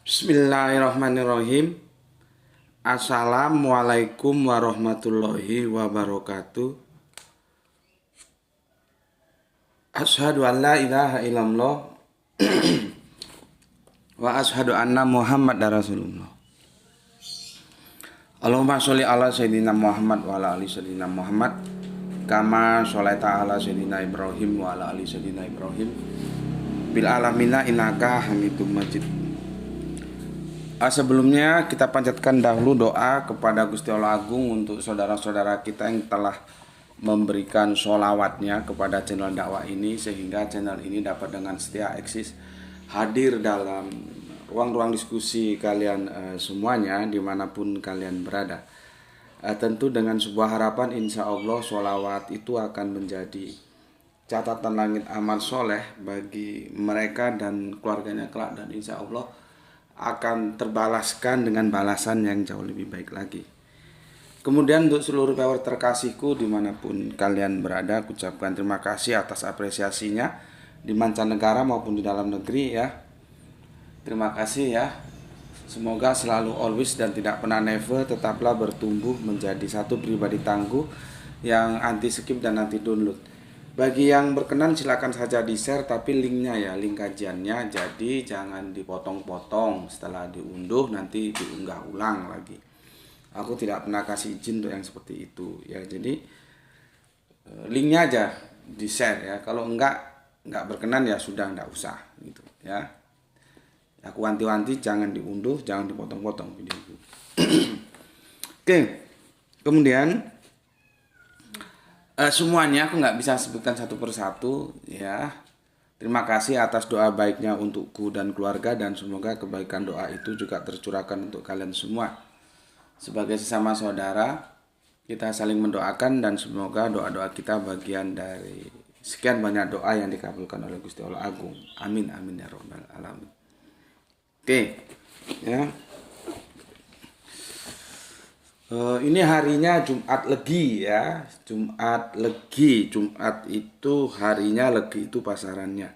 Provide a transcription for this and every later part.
Bismillahirrahmanirrahim. Assalamualaikum warahmatullahi wabarakatuh. Asyhadu an la ilaha illallah wa asyhadu anna Muhammad Rasulullah. Allahumma sholli ala sayyidina Muhammad wa ala ali sayyidina Muhammad kama sholaita ala sayyidina Ibrahim wa ala ali sayyidina Ibrahim bil alamina innaka Hamidum Majid. Sebelumnya kita panjatkan dahulu doa kepada Gusti Allah Agung untuk saudara-saudara kita yang telah memberikan sholawatnya kepada channel dakwah ini, sehingga channel ini dapat dengan setia eksis hadir dalam ruang-ruang diskusi kalian semuanya dimanapun kalian berada. Tentu dengan sebuah harapan, insya Allah sholawat itu akan menjadi catatan langit amal soleh bagi mereka dan keluarganya kelak, dan insya Allah akan terbalaskan dengan balasan yang jauh lebih baik lagi. Kemudian untuk seluruh viewer terkasihku dimanapun kalian berada, aku ucapkan terima kasih atas apresiasinya di mancanegara maupun di dalam negeri ya. Terima kasih ya. Semoga selalu always dan tidak pernah never tetaplah bertumbuh menjadi satu pribadi tangguh yang anti skip dan anti download. Bagi yang berkenan silakan saja di share, tapi linknya ya, link kajiannya, jadi jangan dipotong-potong setelah diunduh nanti diunggah ulang lagi. Aku tidak pernah kasih izin untuk yang seperti itu ya. Jadi linknya aja di share ya. Kalau enggak berkenan ya sudah, enggak usah gitu ya. Aku wanti-wanti jangan diunduh, jangan dipotong-potong videoku. Oke. Kemudian semuanya aku nggak bisa sebutkan satu persatu ya. Terima kasih atas doa baiknya untukku dan keluarga, dan semoga kebaikan doa itu juga tercurahkan untuk kalian semua. Sebagai sesama saudara, kita saling mendoakan dan semoga doa-doa kita bagian dari sekian banyak doa yang dikabulkan oleh Gusti Allah Agung. Amin amin ya rabbal alamin. Oke ya. Ini harinya Jumat Legi ya. Jumat Legi. Jumat itu harinya Legi itu pasarannya.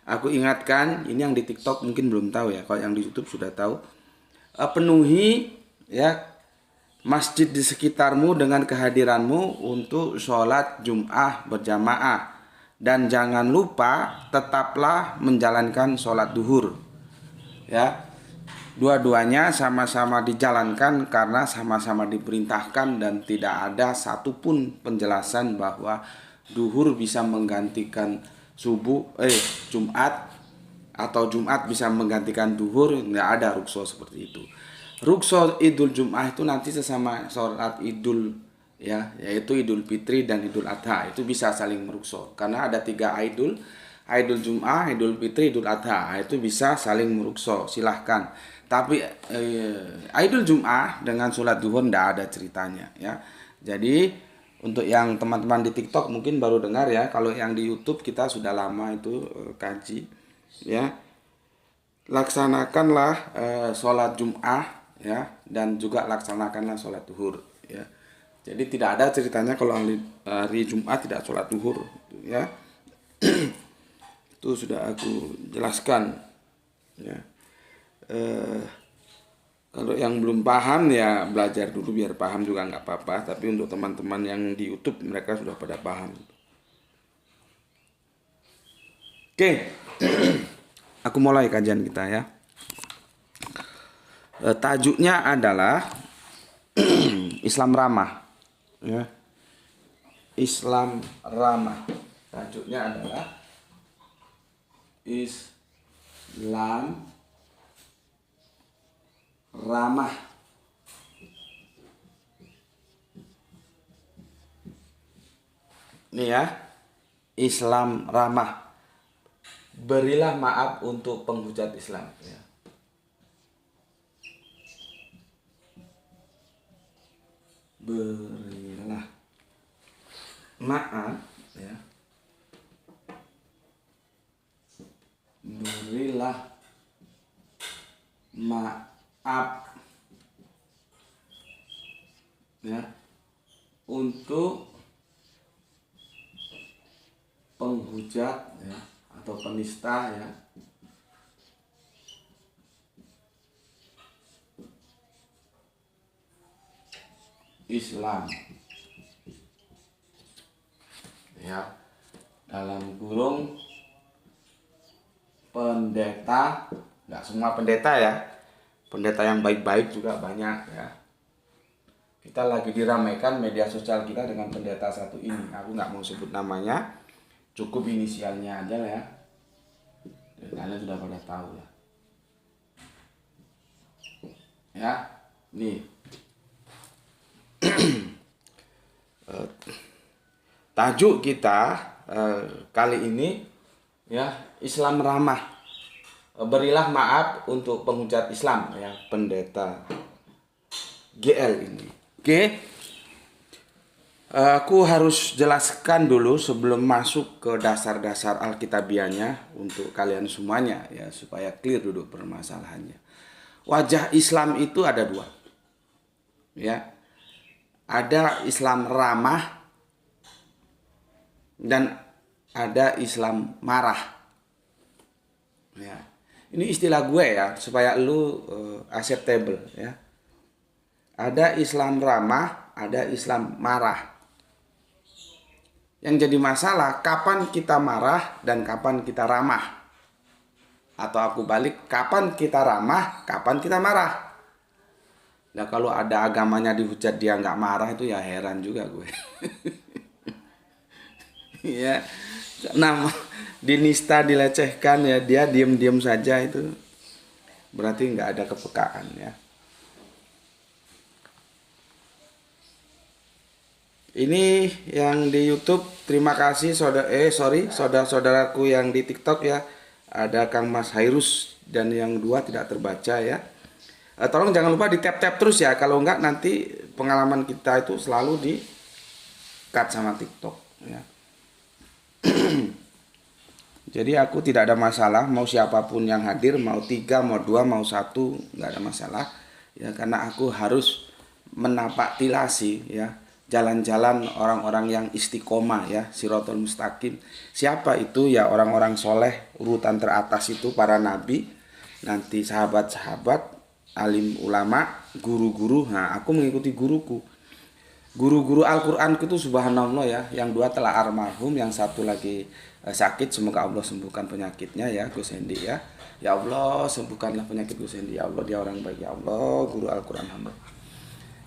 Aku ingatkan, ini yang di TikTok mungkin belum tahu ya. Kalau yang di YouTube sudah tahu. Penuhi ya masjid di sekitarmu dengan kehadiranmu untuk sholat Jum'ah berjamaah. Dan jangan lupa tetaplah menjalankan sholat duhur ya. Dua-duanya sama-sama dijalankan karena sama-sama diperintahkan, dan tidak ada satupun penjelasan bahwa duhur bisa menggantikan Jumat atau Jumat bisa menggantikan duhur. Nggak ada rukso seperti itu. Rukso Idul Jum'ah itu nanti sesama sholat Idul ya, yaitu Idul Fitri dan Idul Adha, itu bisa saling merukso karena ada 3 Idul. Idul Jum'ah, Idul Fitri, Idul Adha, itu bisa saling merukso, silahkan. Tapi Idul Jum'ah dengan sholat duhur tidak ada ceritanya ya. Jadi untuk yang teman-teman di TikTok mungkin baru dengar ya. Kalau yang di YouTube kita sudah lama itu kaji ya. Laksanakanlah sholat Jum'ah ya, dan juga laksanakanlah sholat duhur ya. Jadi tidak ada ceritanya kalau hari Jumat tidak sholat duhur ya. Itu sudah aku jelaskan ya. Kalau yang belum paham ya belajar dulu biar paham juga nggak apa-apa. Tapi untuk teman-teman yang di YouTube mereka sudah pada paham. Oke, aku mulai kajian kita ya. Tajuknya adalah Islam ramah ya. Islam ramah. Tajuknya adalah Islam ramah. Ini ya, Islam ramah. Berilah maaf untuk penghujat Islam ya. Berilah maaf ya. Berilah maaf ya untuk penghujat ya, atau penista ya, Islam, ya, dalam kurung pendeta, nggak semua pendeta ya, pendeta yang baik-baik juga banyak ya. Kita lagi diramaikan media sosial kita dengan pendeta satu ini. Aku nggak mau sebut namanya, cukup inisialnya aja lah ya. Kalian sudah pada tahu lah. Ya, nih. Tajuk kita kali ini ya, Islam ramah. Berilah maaf untuk penghujat Islam ya, pendeta GL ini. Oke. Aku harus jelaskan dulu sebelum masuk ke dasar-dasar Alkitabiahnya untuk kalian semuanya ya, supaya clear duduk permasalahannya. Wajah Islam itu ada dua. Ya. Ada Islam ramah dan ada Islam marah. Ya. Ini istilah gue ya, supaya lu acceptable ya. Ada Islam ramah, ada Islam marah. Yang jadi masalah, kapan kita marah dan kapan kita ramah. Atau aku balik, kapan kita ramah, kapan kita marah. Nah kalau ada agamanya dihujat dia nggak marah, itu ya heran juga gue. Ya, nama dinista, dilecehkan ya, dia diem-diem saja, itu berarti nggak ada kepekaan ya. Ini yang di YouTube, terima kasih saudara-saudaraku yang di TikTok ya. Ada Kang Mas Hairus dan yang dua tidak terbaca ya. Tolong jangan lupa di tap-tap terus ya, kalau enggak nanti pengalaman kita itu selalu di cut sama TikTok ya. Jadi aku tidak ada masalah mau siapapun yang hadir, mau 3, mau 2, mau 1, nggak ada masalah ya, karena aku harus menapak tilasi ya, jalan-jalan orang-orang yang istiqomah ya, Siratul Mustaqim. Siapa itu ya? Orang-orang soleh, urutan teratas itu para nabi, nanti sahabat-sahabat, alim ulama, guru-guru. Nah aku mengikuti guruku. Guru-guru Al-Quran itu subhanallah ya, yang dua telah almarhum, yang satu lagi sakit, semoga Allah sembuhkan penyakitnya ya, Gus Hendi ya. Ya Allah sembuhkanlah penyakit Gus Hendi ya Allah, dia orang baik ya Allah, guru Al-Quran hamba.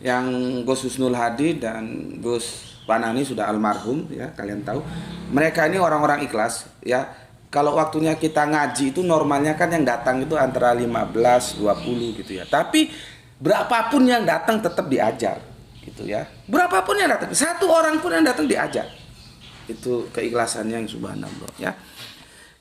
Yang Gus Husnul Hadi dan Gus Panani sudah almarhum ya, kalian tahu. Mereka ini orang-orang ikhlas ya. Kalau waktunya kita ngaji itu normalnya kan yang datang itu antara 15, 20 gitu ya. Tapi berapapun yang datang tetap diajar gitu ya. Berapapun yang datang, satu orang pun yang datang diajar. Itu keikhlasannya yang subhanallah ya.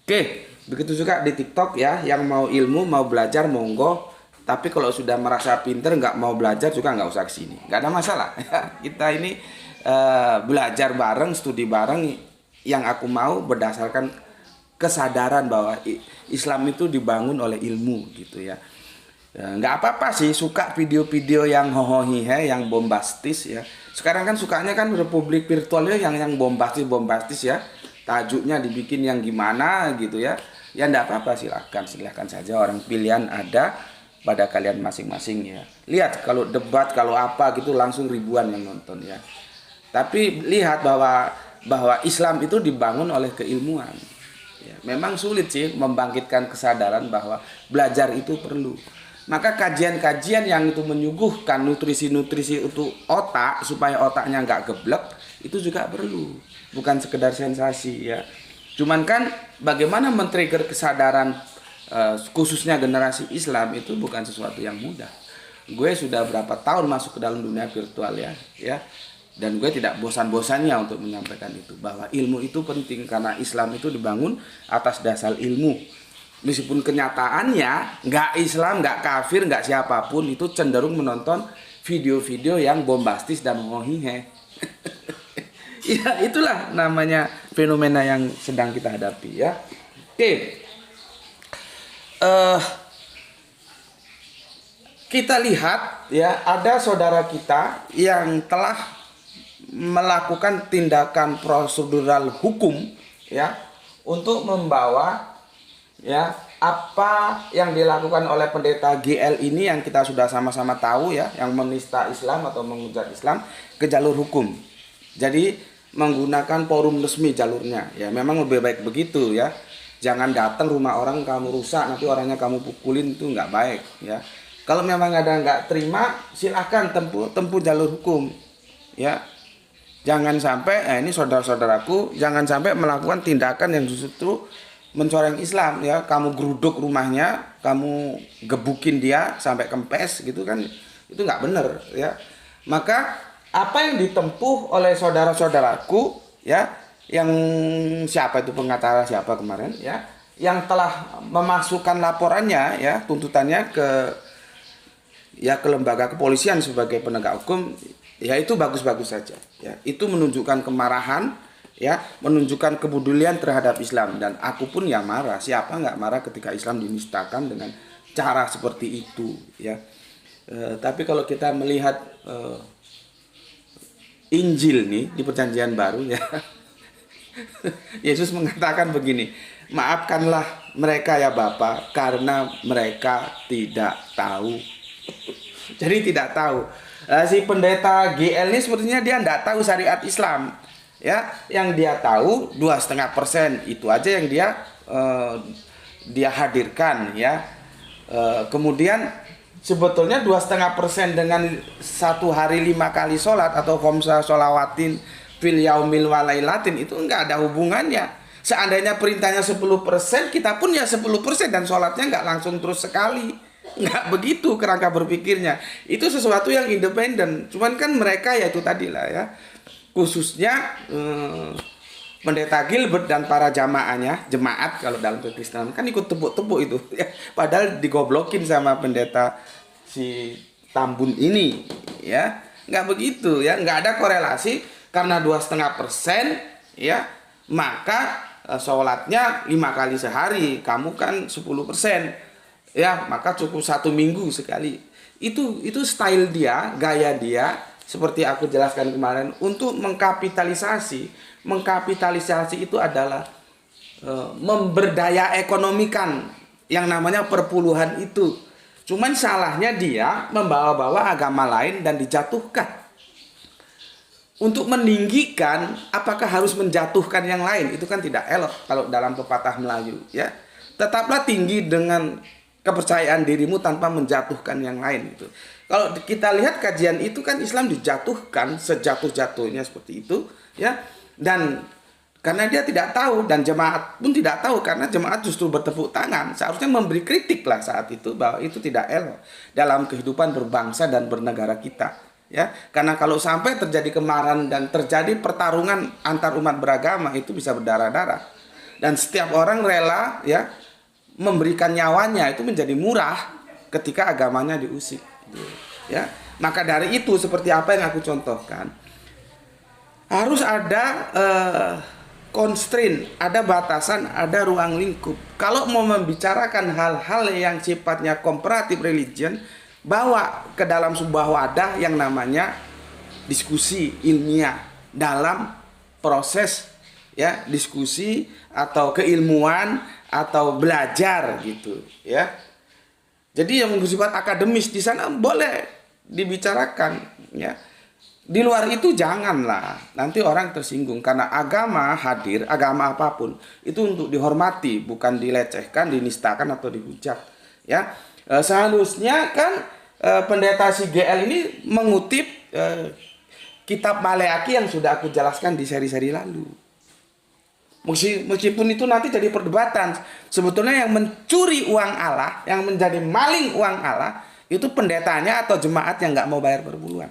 Oke, begitu juga di TikTok ya, yang mau ilmu, mau belajar monggo. Tapi kalau sudah merasa pinter nggak mau belajar juga nggak usah kesini, nggak ada masalah ya. Kita ini belajar bareng, studi bareng. Yang aku mau berdasarkan kesadaran bahwa Islam itu dibangun oleh ilmu gitu ya. Nggak apa-apa sih suka video-video yang hohohihe, yang bombastis ya. Sekarang kan sukanya kan republik virtualnya yang bombastis ya. Tajuknya dibikin yang gimana gitu ya. Ya nggak apa-apa, silahkan saja, orang pilihan ada pada kalian masing-masing ya. Lihat kalau debat, kalau apa gitu langsung ribuan yang nonton ya. Tapi lihat bahwa Islam itu dibangun oleh keilmuan. Ya, memang sulit sih membangkitkan kesadaran bahwa belajar itu perlu. Maka kajian-kajian yang itu menyuguhkan nutrisi-nutrisi untuk otak supaya otaknya nggak geblek itu juga perlu. Bukan sekedar sensasi ya. Cuman kan bagaimana men-trigger kesadaran khususnya generasi Islam itu bukan sesuatu yang mudah. Gue sudah berapa tahun masuk ke dalam dunia virtual ya, dan gue tidak bosan-bosannya untuk menyampaikan itu, bahwa ilmu itu penting karena Islam itu dibangun atas dasar ilmu. Meskipun kenyataannya nggak Islam, nggak kafir, nggak siapapun itu cenderung menonton video-video yang bombastis dan hohihe. Ya itulah namanya fenomena yang sedang kita hadapi ya. Oke. Kita lihat ya, ada saudara kita yang telah melakukan tindakan prosedural hukum ya untuk membawa ya, apa yang dilakukan oleh pendeta GL ini yang kita sudah sama-sama tahu ya, yang menista Islam atau menghujat Islam ke jalur hukum. Jadi menggunakan forum resmi jalurnya ya, memang lebih baik begitu ya. Jangan datang rumah orang kamu rusak, nanti orangnya kamu pukulin, itu nggak baik ya. Kalau memang ada nggak terima, silahkan tempuh jalur hukum ya. Jangan sampai ini saudara-saudaraku, jangan sampai melakukan tindakan yang justru mencoreng Islam ya. Kamu geruduk rumahnya, kamu gebukin dia sampai kempes gitu kan, itu nggak benar ya. Maka apa yang ditempuh oleh saudara-saudaraku ya, yang siapa itu pengacara siapa kemarin ya, yang telah memasukkan laporannya ya, tuntutannya ke lembaga kepolisian sebagai penegak hukum, ya itu bagus-bagus saja ya. Itu menunjukkan kemarahan ya, menunjukkan kepedulian terhadap Islam, dan aku pun ya marah. Siapa nggak marah ketika Islam dinistakan dengan cara seperti itu ya. Tapi kalau kita melihat Injil nih di Perjanjian Baru ya, Yesus mengatakan begini, maafkanlah mereka ya Bapa, karena mereka tidak tahu. Jadi tidak tahu. Si pendeta GL ini sepertinya dia tidak tahu syariat Islam ya. Yang dia tahu 2,5% itu aja yang dia hadirkan ya. Kemudian sebetulnya 2,5% dengan satu hari 5 kali sholat atau khomsa sholawatin fil yaumil walailatin itu enggak ada hubungannya. Seandainya perintahnya 10%, kita pun ya 10% dan sholatnya enggak langsung terus sekali. Enggak begitu kerangka berpikirnya. Itu sesuatu yang independen. Cuman kan mereka ya itu tadi lah ya. Khususnya pendeta Gilbert dan para jemaat kalau dalam kekristenan kan ikut tepuk-tepuk itu ya. Padahal digoblokin sama pendeta si Tambun ini ya. Nggak begitu ya, nggak ada korelasi. Karena 2,5% ya, maka sholatnya 5 kali sehari, kamu kan 10% ya, maka cukup 1 minggu sekali. Itu style dia, gaya dia, seperti aku jelaskan kemarin, untuk mengkapitalisasi. Mengkapitalisasi itu adalah memberdaya ekonomikan yang namanya perpuluhan itu. Cuman salahnya dia membawa-bawa agama lain dan dijatuhkan. Untuk meninggikan, apakah harus menjatuhkan yang lain? Itu kan tidak elok kalau dalam pepatah Melayu ya. Tetaplah tinggi dengan kepercayaan dirimu tanpa menjatuhkan yang lain itu. Kalau kita lihat kajian itu kan Islam dijatuhkan sejatuh-jatuhnya seperti itu ya. Dan karena dia tidak tahu dan jemaat pun tidak tahu, karena jemaat justru bertepuk tangan, seharusnya memberi kritik lah saat itu bahwa itu tidak elok dalam kehidupan berbangsa dan bernegara kita ya. Karena kalau sampai terjadi kemarahan dan terjadi pertarungan antar umat beragama, itu bisa berdarah-darah, dan setiap orang rela ya memberikan nyawanya, itu menjadi murah ketika agamanya diusik ya. Maka dari itu, seperti apa yang aku contohkan, harus ada constraint, ada batasan, ada ruang lingkup. Kalau mau membicarakan hal-hal yang sifatnya comparative religion, bawa ke dalam sebuah wadah yang namanya diskusi ilmiah dalam proses ya, diskusi atau keilmuan atau belajar gitu ya. Jadi yang bersifat akademis di sana boleh dibicarakan ya. Di luar itu janganlah, nanti orang tersinggung. Karena agama hadir, agama apapun itu untuk dihormati, bukan dilecehkan, dinistakan atau dihujat ya. Seharusnya kan pendeta si GL ini mengutip kitab Maleaki yang sudah aku jelaskan di seri-seri lalu. Meskipun itu nanti jadi perdebatan, sebetulnya yang mencuri uang Allah, yang menjadi maling uang Allah, itu pendetanya atau jemaat yang nggak mau bayar perpuluhan.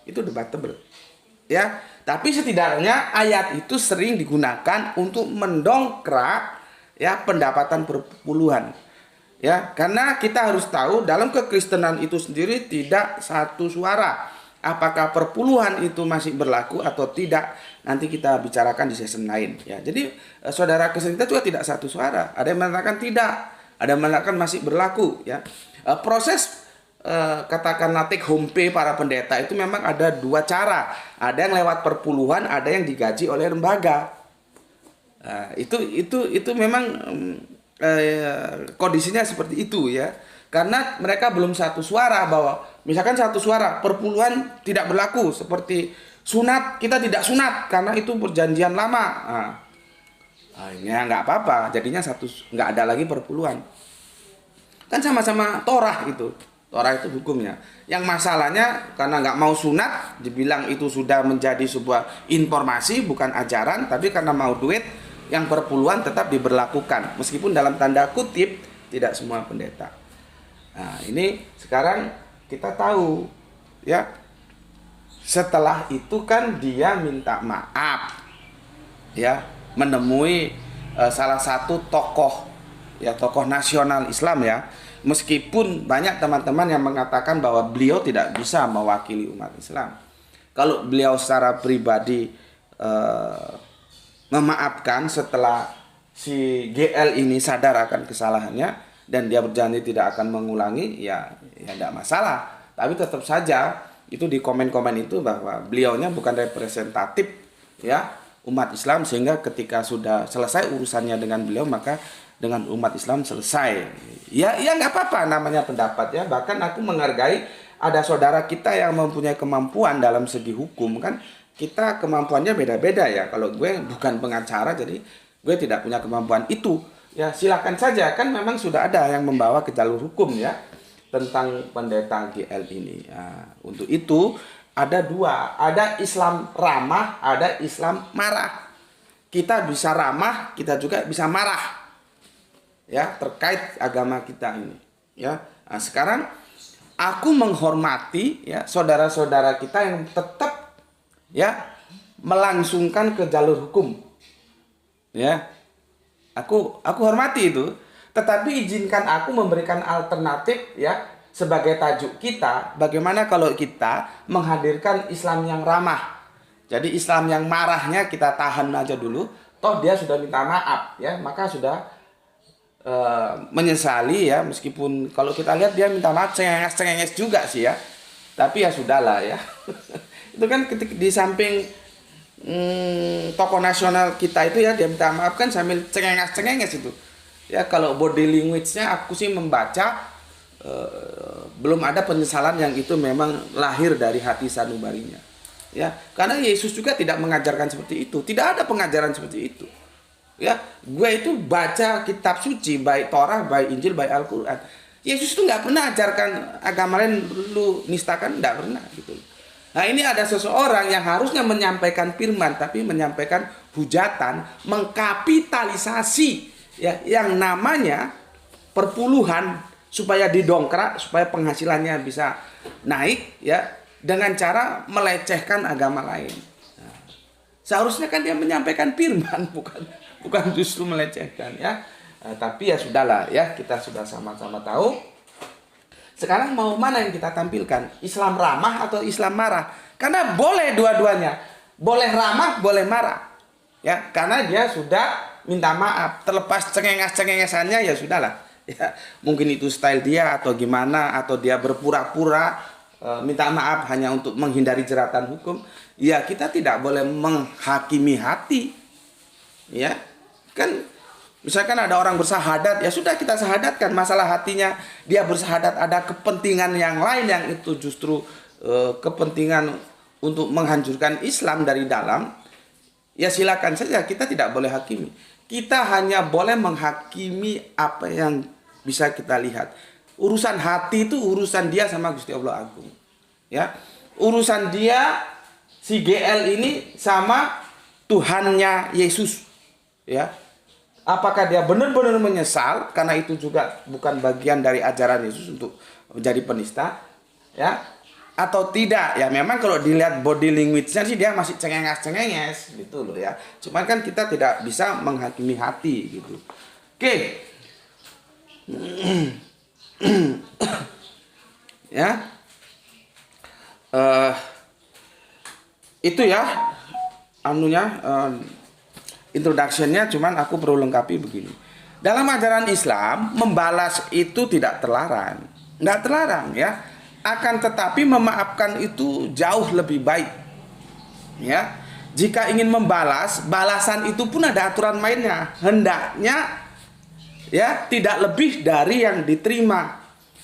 Itu debatable ya. Tapi setidaknya ayat itu sering digunakan untuk mendongkrak ya pendapatan perpuluhan ya. Karena kita harus tahu dalam kekristenan itu sendiri tidak satu suara. Apakah perpuluhan itu masih berlaku atau tidak, nanti kita bicarakan di season lain ya. Jadi saudara Kristen kita juga tidak satu suara. Ada yang mengatakan tidak, ada yang mengatakan masih berlaku ya. Proses katakanlah take home pay para pendeta itu memang ada 2 cara. Ada yang lewat perpuluhan, ada yang digaji oleh lembaga. Itu memang kondisinya seperti itu ya. Karena mereka belum satu suara bahwa misalkan satu suara perpuluhan tidak berlaku, seperti sunat kita tidak sunat karena itu perjanjian lama. Ya nggak apa-apa, jadinya satu, nggak ada lagi perpuluhan. Kan sama-sama Torah gitu. Torah itu hukumnya. Yang masalahnya karena nggak mau sunat, dibilang itu sudah menjadi sebuah informasi bukan ajaran, tapi karena mau duit, yang perpuluhan tetap diberlakukan meskipun dalam tanda kutip tidak semua pendeta. Nah, ini sekarang kita tahu ya. Setelah itu kan dia minta maaf ya, menemui salah satu tokoh ya, tokoh nasional Islam ya. Meskipun banyak teman-teman yang mengatakan bahwa beliau tidak bisa mewakili umat Islam. Kalau beliau secara pribadi memaafkan setelah si GL ini sadar akan kesalahannya dan dia berjanji tidak akan mengulangi, ya tidak masalah. Tapi tetap saja itu di komen-komen itu bahwa beliaunya bukan representatif ya umat Islam, sehingga ketika sudah selesai urusannya dengan beliau maka dengan umat Islam selesai. Ya nggak apa-apa, namanya pendapat ya. Bahkan aku menghargai ada saudara kita yang mempunyai kemampuan dalam segi hukum, kan kita kemampuannya beda-beda ya. Kalau gue bukan pengacara jadi gue tidak punya kemampuan itu. Ya silakan saja, kan memang sudah ada yang membawa ke jalur hukum ya tentang pendeta GL ini. Nah, untuk itu ada dua, ada Islam ramah, ada Islam marah. Kita bisa ramah, kita juga bisa marah ya terkait agama kita ini ya. Nah, sekarang aku menghormati ya saudara-saudara kita yang tetap ya melangsungkan ke jalur hukum ya. Aku hormati itu, tetapi izinkan aku memberikan alternatif ya sebagai tajuk kita. Bagaimana kalau kita menghadirkan Islam yang ramah? Jadi Islam yang marahnya kita tahan aja dulu. Toh dia sudah minta maaf ya, maka sudah menyesali ya. Meskipun kalau kita lihat dia minta maaf cengenges juga sih ya. Tapi ya sudahlah ya. Itu kan ketika di samping tokoh nasional kita itu ya dia minta maaf kan sambil cengenges itu ya. Kalau body language-nya aku sih membaca belum ada penyesalan yang itu memang lahir dari hati sanubarinya ya. Karena Yesus juga tidak mengajarkan seperti itu, tidak ada pengajaran seperti itu ya. Gue itu baca kitab suci, baik Torah, baik Injil, baik Al-Quran. Yesus itu nggak pernah ajarkan agama lain lu nistakan, nggak pernah gitu. Nah, ini ada seseorang yang harusnya menyampaikan firman tapi menyampaikan hujatan, mengkapitalisasi ya yang namanya perpuluhan supaya didongkrak, supaya penghasilannya bisa naik ya dengan cara melecehkan agama lain. Nah, seharusnya kan dia menyampaikan firman, bukan justru melecehkan ya. Nah, tapi ya sudahlah ya, kita sudah sama-sama tahu. Sekarang mau mana yang kita tampilkan? Islam ramah atau Islam marah? Karena boleh dua-duanya. Boleh ramah, boleh marah. Ya, karena dia sudah minta maaf. Terlepas cengenges-cengengesannya ya sudahlah. Ya, mungkin itu style dia atau gimana, atau dia berpura-pura minta maaf hanya untuk menghindari jeratan hukum. Ya, kita tidak boleh menghakimi hati. Ya. Kan misalkan ada orang bersahadat, ya sudah kita sahadatkan. Masalah hatinya dia bersahadat ada kepentingan yang lain yang itu justru kepentingan untuk menghancurkan Islam dari dalam. Ya silakan saja, kita tidak boleh hakimi. Kita hanya boleh menghakimi apa yang bisa kita lihat. Urusan hati itu urusan dia sama Gusti Allah Agung. Ya, urusan dia si GL ini sama Tuhannya Yesus. Ya. Apakah dia benar-benar menyesal karena itu juga bukan bagian dari ajaran Yesus untuk menjadi penista ya, atau tidak ya. Memang kalau dilihat body language-nya sih dia masih cengenges gitu loh ya. Cuman kan kita tidak bisa menghakimi hati gitu. Oke. Ya. Itu ya anunya introduction-nya, cuman aku perlu lengkapi begini. Dalam ajaran Islam, membalas itu tidak terlarang. Nggak terlarang ya. Akan tetapi memaafkan itu jauh lebih baik. Ya. Jika ingin membalas, balasan itu pun ada aturan mainnya. Hendaknya ya, tidak lebih dari yang diterima.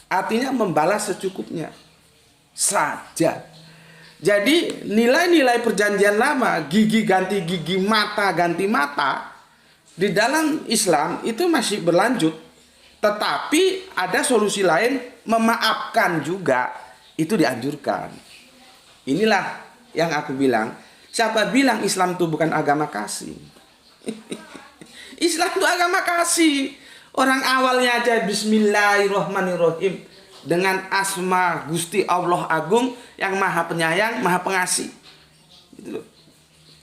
Artinya membalas secukupnya saja. Jadi nilai-nilai perjanjian lama, gigi ganti gigi, mata ganti mata, di dalam Islam itu masih berlanjut. Tetapi ada solusi lain, memaafkan juga, itu dianjurkan. Inilah yang aku bilang, siapa bilang Islam itu bukan agama kasih? Islam itu agama kasih. Orang awalnya aja Bismillahirrahmanirrahim, dengan asma Gusti Allah Agung yang Maha Penyayang, Maha Pengasih. Gitu loh.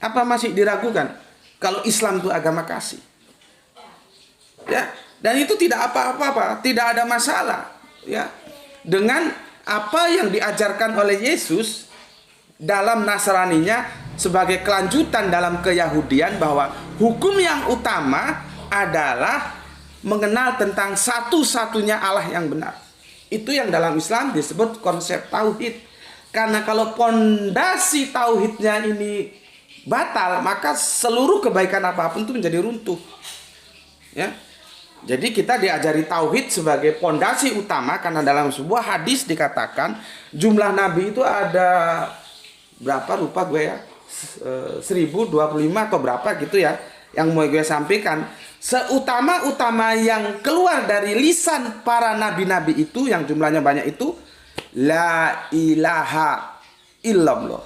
Apa masih diragukan kalau Islam itu agama kasih? Ya, dan itu tidak apa-apa, tidak ada masalah. Ya, dengan apa yang diajarkan oleh Yesus dalam Nasraninya sebagai kelanjutan dalam keyahudian, bahwa hukum yang utama adalah mengenal tentang satu-satunya Allah yang benar. Itu yang dalam Islam disebut konsep tauhid. Karena kalau pondasi tauhidnya ini batal, maka seluruh kebaikan apapun itu menjadi runtuh. Ya. Jadi kita diajari tauhid sebagai pondasi utama, karena dalam sebuah hadis dikatakan jumlah nabi itu ada berapa, lupa gue ya, 1025 atau berapa gitu ya, yang mau gue sampaikan. Seutama-utama yang keluar dari lisan para nabi-nabi itu, yang jumlahnya banyak itu, la ilaha illallah,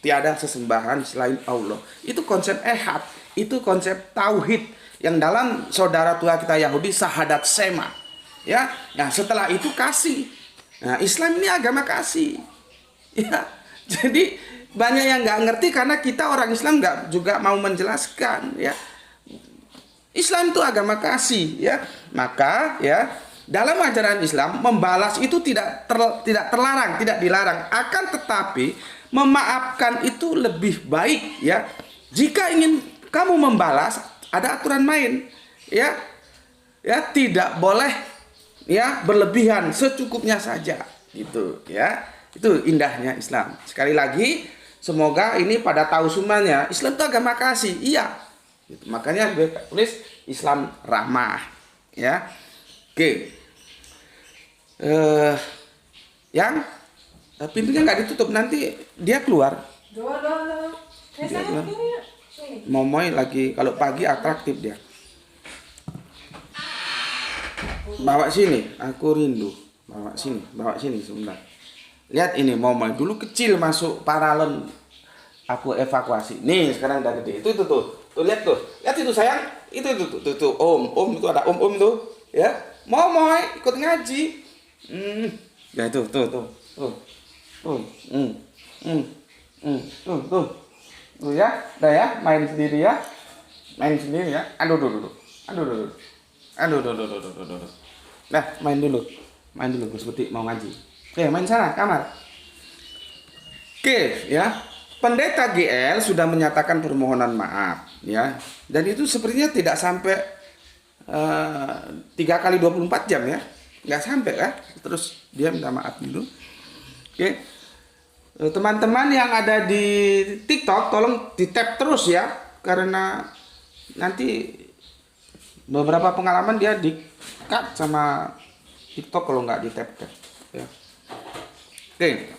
tiada sesembahan selain Allah. Itu konsep ehad, itu konsep tauhid yang dalam saudara tua kita Yahudi syahadat sema. Ya, nah setelah itu kasih. Nah, Islam ini agama kasih. Ya, jadi banyak yang nggak ngerti karena kita orang Islam nggak juga mau menjelaskan. Ya, Islam itu agama kasih, ya. Maka ya, dalam ajaran Islam membalas itu tidak terlarang, tidak dilarang. Akan tetapi memaafkan itu lebih baik, ya. Jika ingin kamu membalas, ada aturan main, ya. Ya, tidak boleh ya berlebihan, secukupnya saja, gitu, ya. Itu indahnya Islam. Sekali lagi, semoga ini pada tahu semuanya, Islam itu agama kasih. Iya. Gitu. Makanya gue tulis Islam ramah, ya. Oke. Yang pintunya nggak ditutup, nanti dia keluar. Dia keluar. Momoy lagi, kalau pagi atraktif dia. Bawa sini, aku rindu. Bawa sini sebentar. Lihat ini Momoy, dulu kecil masuk paralon, aku evakuasi. Nih sekarang udah gede. Itu tuh. Tuh lihat tuh. Lihat itu sayang. Itu tuh. Om itu ada om tuh, ya. Momoy ikut ngaji. Ya itu tuh. Tuh ya. Dah ya, main sendiri ya. Aduh. Nah, main dulu seperti mau ngaji. Oke, main sana kamar. Oke, ya. Pendeta GL sudah menyatakan permohonan maaf, ya, dan itu sepertinya tidak sampai 3 kali 24 jam ya, nggak sampai ya, terus dia minta maaf dulu. Oke, teman-teman yang ada di TikTok tolong di tap terus ya, karena nanti beberapa pengalaman dia di cut sama TikTok kalau nggak di tap ya. Oke.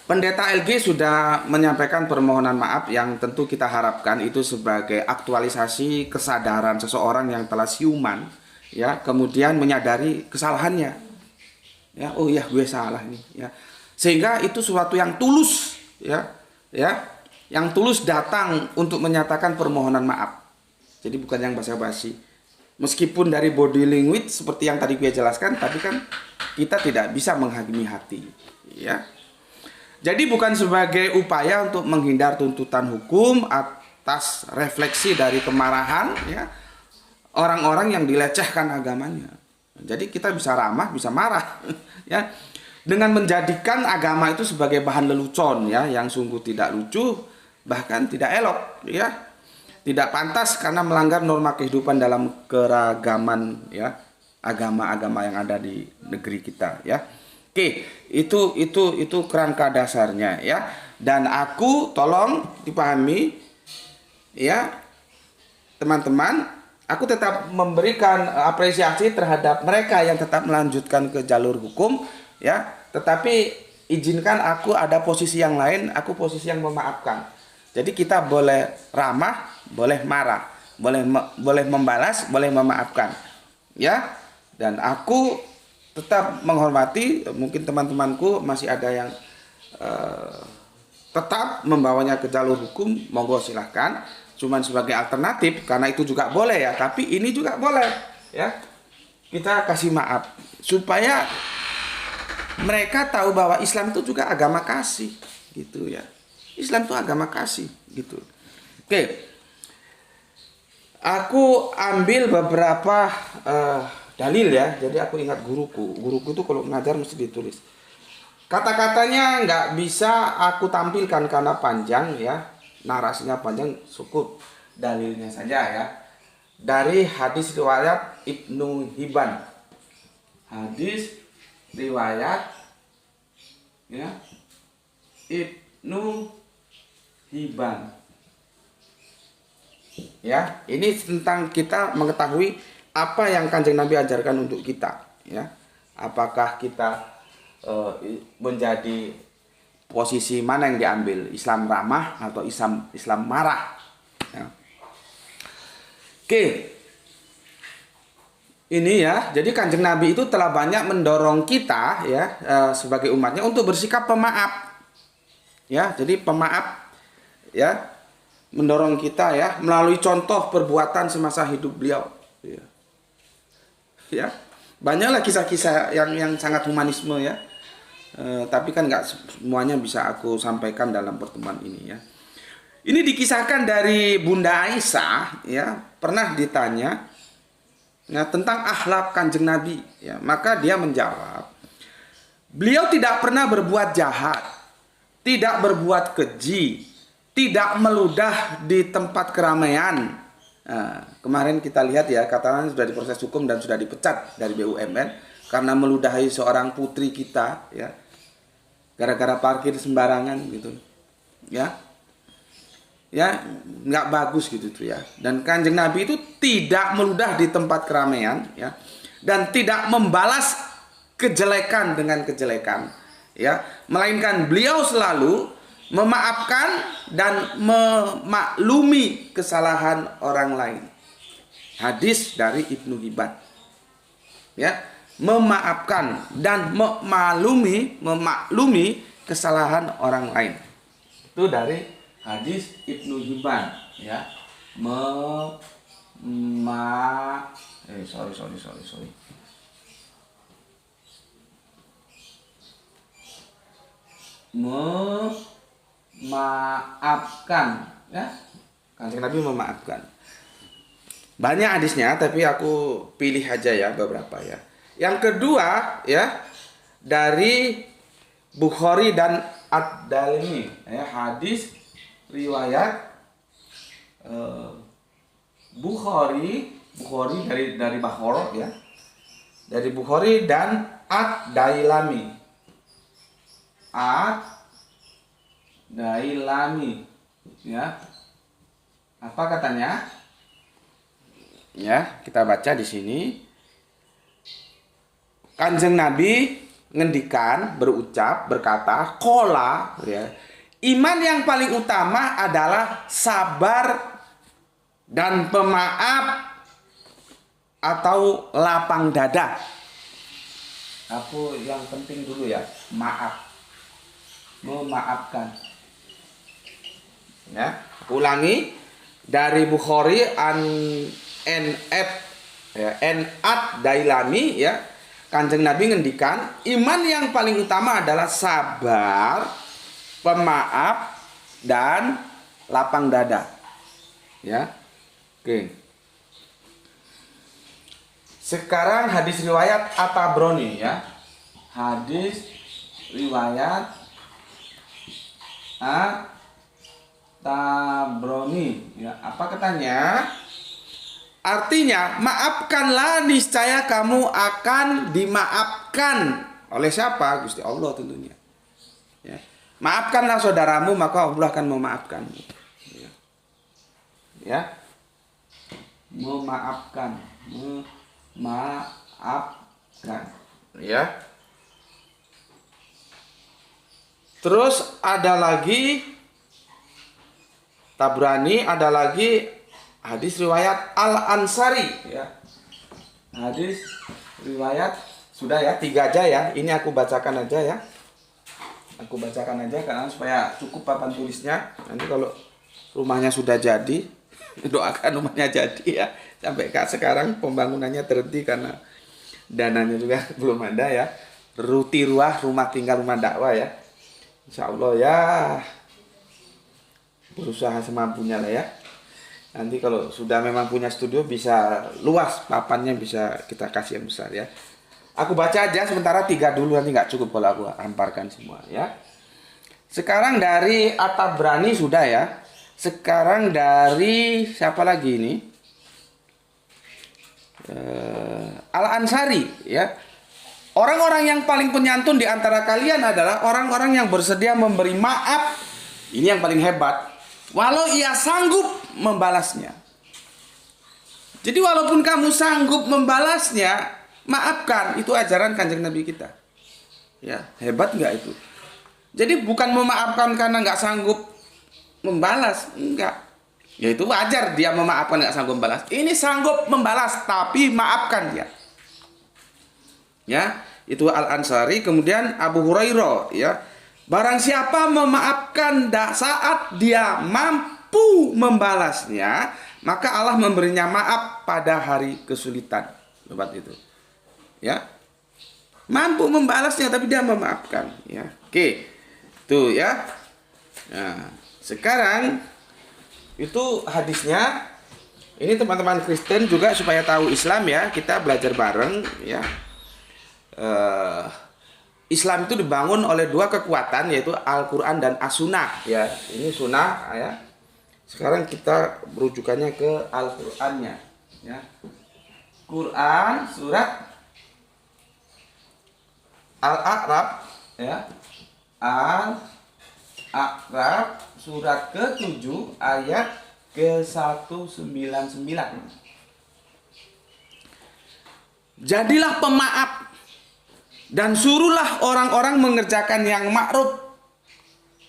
Pendeta LG sudah menyampaikan permohonan maaf yang tentu kita harapkan itu sebagai aktualisasi kesadaran seseorang yang telah siuman, ya, kemudian menyadari kesalahannya. Ya, oh ya gue salah nih, ya. Sehingga itu sesuatu yang tulus, ya, yang tulus datang untuk menyatakan permohonan maaf. Jadi bukan yang basa-basi. Meskipun dari body language seperti yang tadi gue jelaskan, tapi kan kita tidak bisa menghakimi hati, ya. Jadi bukan sebagai upaya untuk menghindar tuntutan hukum atas refleksi dari kemarahan, ya, orang-orang yang dilecehkan agamanya. Jadi kita bisa ramah, bisa marah, ya, dengan menjadikan agama itu sebagai bahan lelucon, ya, yang sungguh tidak lucu, bahkan tidak elok, ya, tidak pantas karena melanggar norma kehidupan dalam keragaman, ya, agama-agama yang ada di negeri kita, ya. Oke, itu kerangka dasarnya, ya. Dan aku tolong dipahami, ya, teman-teman, Aku tetap memberikan apresiasi terhadap mereka yang tetap melanjutkan ke jalur hukum, ya. Tetapi izinkan aku ada posisi yang lain, aku posisi yang memaafkan. Jadi kita boleh ramah, boleh marah, boleh membalas, boleh memaafkan, ya. Dan aku tetap menghormati, mungkin teman-temanku masih ada yang tetap membawanya ke jalur hukum, monggo silahkan. Cuman sebagai alternatif, karena itu juga boleh ya, tapi ini juga boleh ya. Kita kasih maaf supaya mereka tahu bahwa Islam itu juga agama kasih gitu ya. Islam itu agama kasih gitu. Oke. Aku ambil beberapa dalil ya. Jadi aku ingat guruku. Guruku itu kalau ngajar mesti ditulis. Kata-katanya nggak bisa aku tampilkan karena panjang ya. Narasinya panjang, cukup dalilnya saja ya. Dari hadis riwayat Ibnu Hibban. Hadis riwayat ya Ibnu Hibban. Ya, ini tentang kita mengetahui apa yang Kanjeng Nabi ajarkan untuk kita ya. Apakah kita menjadi posisi mana yang diambil, Islam ramah atau Islam marah ya. Oke, ini ya, jadi Kanjeng Nabi itu telah banyak mendorong kita ya sebagai umatnya untuk bersikap pemaaf ya. Jadi pemaaf ya, mendorong kita ya melalui contoh perbuatan semasa hidup beliau ya. Ya, banyaklah kisah-kisah yang sangat humanisme ya. Tapi kan nggak semuanya bisa aku sampaikan dalam pertemuan ini ya. Ini dikisahkan dari Bunda Aisyah ya, pernah ditanya ya, tentang akhlak Kanjeng Nabi ya, maka dia menjawab, beliau tidak pernah berbuat jahat, tidak berbuat keji, tidak meludah di tempat keramaian. Nah, kemarin kita lihat ya, katanya sudah diproses hukum dan sudah dipecat dari BUMN karena meludahi seorang putri kita ya, gara-gara parkir sembarangan gitu ya. Ya, nggak bagus gitu tuh ya. Dan Kanjeng Nabi itu tidak meludah di tempat keramaian ya, dan tidak membalas kejelekan dengan kejelekan ya, melainkan beliau selalu memaafkan dan memaklumi kesalahan orang lain. Hadis dari Ibnu Hibban ya, memaafkan dan memaklumi kesalahan orang lain. Itu dari hadis Ibnu Hibban ya. Memaafkan ya. Kanjeng Nabi memaafkan. Banyak hadisnya tapi aku pilih aja ya beberapa ya. Yang kedua ya, dari Bukhari dan Ad-Darimi ya, hadis riwayat Bukhari dari Bukhari ya. Dari Bukhari dan Ad-Dailami. Ad-Dailami ya. Apa katanya? Ya, kita baca di sini. Kanjeng Nabi ngendikan, berucap, berkata, qala ya. Iman yang paling utama adalah sabar dan pemaaf atau lapang dada. Aku yang penting dulu ya, maaf. Memaafkan. Ya, ulangi dari Bukhari NF ya, Ad-Dailami ya. Kanjeng Nabi ngendikan, iman yang paling utama adalah sabar, pemaaf dan lapang dada. Ya. Oke. Sekarang hadis riwayat At-Tabrani ya. Hadis riwayat At-Tabrani ya. Apa katanya? Artinya, maafkanlah, niscaya kamu akan dimaafkan. Oleh siapa? Gusti Allah tentunya. Ya. Maafkanlah saudaramu, maka Allah akan memaafkanmu. Ya. memaafkan, memaafkan, ya. Terus ada lagi Tabrani, ada lagi hadis riwayat Al-Ansari, ya. Hadis riwayat sudah ya, 3 aja ya. Ini aku bacakan aja ya. Aku bacakan aja karena supaya cukup papan tulisnya. Nanti kalau rumahnya sudah jadi, doakan rumahnya jadi ya. Sampai sekarang pembangunannya terhenti karena dananya juga belum ada ya. Ruti Ruah, rumah tinggal rumah dakwah ya. Insya Allah ya, berusaha semampunya lah ya. Nanti kalau sudah memang punya studio bisa luas papannya, bisa kita kasih yang besar ya. Aku baca aja sementara 3 dulu, nanti nggak cukup kalau aku hamparkan semua ya. Sekarang dari At-Tabrani sudah ya. Sekarang dari siapa lagi ini? Al-Ansari ya. Orang-orang yang paling penyantun di antara kalian adalah orang-orang yang bersedia memberi maaf. Ini yang paling hebat. Walau ia sanggup membalasnya. Jadi walaupun kamu sanggup membalasnya, maafkan. Itu ajaran Kanjeng Nabi kita. Ya, hebat nggak itu? Jadi bukan memaafkan karena nggak sanggup membalas, enggak. Ya itu wajar dia memaafkan nggak sanggup membalas. Ini sanggup membalas tapi maafkan dia. Ya, itu Al-Ansari. Kemudian Abu Hurairah ya. Barang siapa memaafkan saat dia mampu membalasnya, maka Allah memberinya maaf pada hari kesulitan. Lebat itu. Ya. Mampu membalasnya tapi dia memaafkan ya. Oke. Tuh ya. Nah, sekarang itu hadisnya. Ini teman-teman Kristen juga supaya tahu Islam ya, kita belajar bareng ya. Islam itu dibangun oleh 2 kekuatan, yaitu Al-Quran dan As-Sunnah ya. Ini Sunnah ya. Sekarang kita berujukannya ke Al-Qurannya ya. Quran surat Al-A'raf ya. Al-A'raf surat ke-7 ayat ke-199. Jadilah pemaaf dan suruhlah orang-orang mengerjakan yang ma'ruf,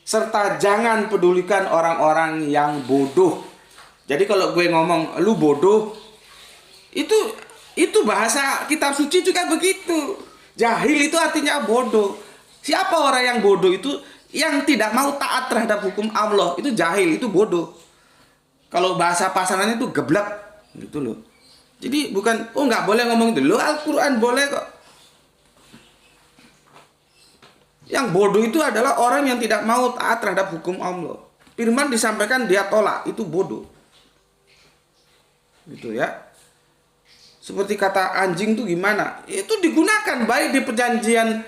serta jangan pedulikan orang-orang yang bodoh. Jadi kalau gue ngomong lu bodoh, itu bahasa kitab suci juga begitu. Jahil itu artinya bodoh. Siapa orang yang bodoh itu? Yang tidak mau taat terhadap hukum Allah, itu jahil, itu bodoh. Kalau bahasa pasangannya itu geblek gitu loh. Jadi bukan nggak boleh ngomong itu. Lo Al-Quran boleh kok. Yang bodoh itu adalah orang yang tidak mau taat terhadap hukum Allah. Firman disampaikan dia tolak, itu bodoh. Gitu ya. Seperti kata anjing itu gimana? Itu digunakan baik di perjanjian,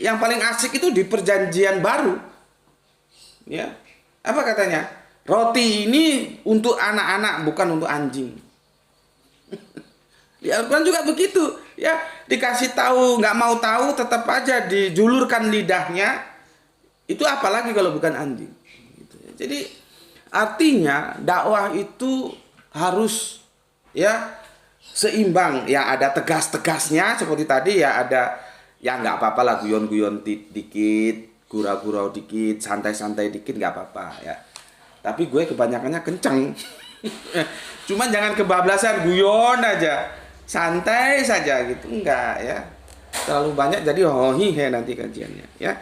yang paling asik itu di perjanjian baru. Ya. Apa katanya? Roti ini untuk anak-anak, bukan untuk anjing. Di Al-Quran juga begitu, ya. Dikasih tahu, nggak mau tahu, tetap aja dijulurkan lidahnya. Itu apalagi kalau bukan anjing. Gitu. Jadi artinya dakwah itu harus ya seimbang. Ya ada tegas-tegasnya seperti tadi ya, ada ya nggak apa-apa lah, guyon-guyon dikit, gurau-gurau dikit, santai-santai dikit nggak apa-apa ya. Tapi gue kebanyakannya kenceng. Cuman jangan kebablasan, guyon aja. Santai saja gitu, enggak ya. Terlalu banyak jadi hohihe nanti kajiannya ya.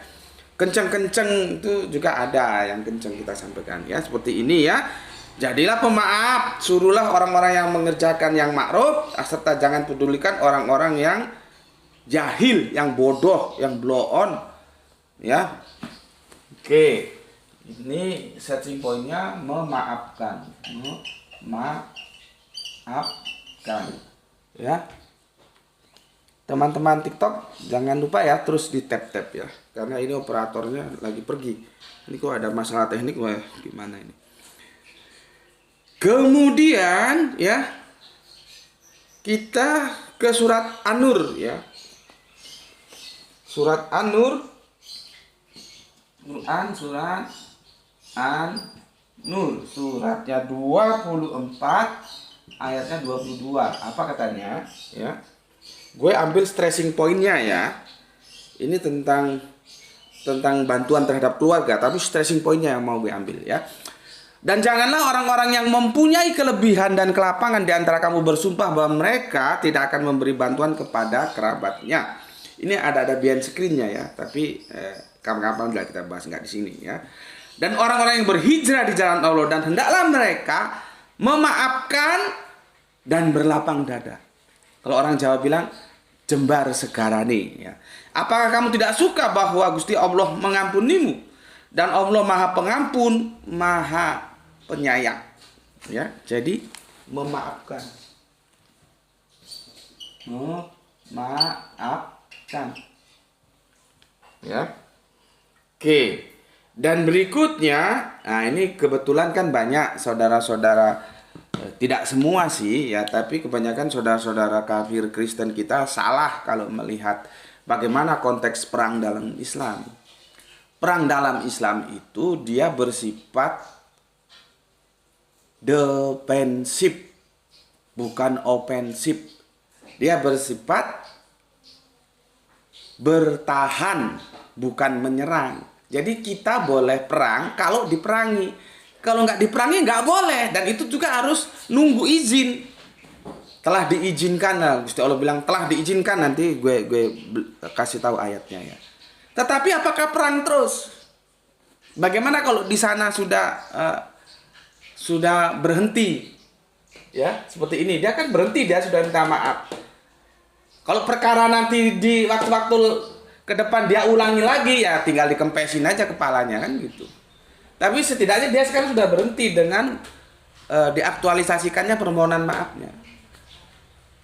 Kenceng-kenceng itu juga ada yang kenceng kita sampaikan ya. Seperti ini ya. Jadilah pemaaf, suruhlah orang-orang yang mengerjakan yang ma'ruf, serta jangan pedulikan orang-orang yang jahil, yang bodoh, yang blow on ya. Oke. Ini setting pointnya memaafkan. Memaafkan. Ya, teman-teman TikTok jangan lupa ya terus di tap-tap ya, karena ini operatornya lagi pergi. Ini kok ada masalah teknik, wah gimana ini. Kemudian ya kita ke surat An-Nur ya. Surat An-Nur, Quran surat An-Nur, suratnya 24 ayatnya 22. Apa katanya? Ya. Gue ambil stressing pointnya ya. Ini tentang bantuan terhadap keluarga, tapi stressing pointnya yang mau gue ambil ya. Dan janganlah orang-orang yang mempunyai kelebihan dan kelapangan di antara kamu bersumpah bahwa mereka tidak akan memberi bantuan kepada kerabatnya. Ini ada behind screen-nya ya, tapi kapan-kapan juga kita bahas, nggak di sini ya. Dan orang-orang yang berhijrah di jalan Allah, dan hendaklah mereka memaafkan dan berlapang dada. Kalau orang Jawa bilang jembar segarane ya. Apakah kamu tidak suka bahwa Gusti Allah mengampunimu, dan Allah Maha Pengampun, Maha Penyayang ya. Jadi memaafkan, memaafkan ya. Oke. Dan berikutnya, nah ini kebetulan kan banyak saudara-saudara, tidak semua sih ya, tapi kebanyakan saudara-saudara kafir Kristen kita salah kalau melihat bagaimana konteks perang dalam Islam. Perang dalam Islam itu dia bersifat defensif, bukan ofensif. Dia bersifat bertahan, bukan menyerang. Jadi kita boleh perang kalau diperangi. Kalau nggak diperangi nggak boleh. Dan itu juga harus nunggu izin. Telah diizinkan. Nah, Gusti Allah bilang telah diizinkan. Nanti gue kasih tahu ayatnya ya. Tetapi apakah perang terus? Bagaimana kalau di sana sudah berhenti? Ya, seperti ini. Dia kan berhenti, dia sudah minta maaf. Kalau perkara nanti di waktu-waktu ke depan dia ulangi lagi, ya tinggal dikempesin aja kepalanya kan gitu. Tapi setidaknya dia sekarang sudah berhenti dengan diaktualisasikannya permohonan maafnya.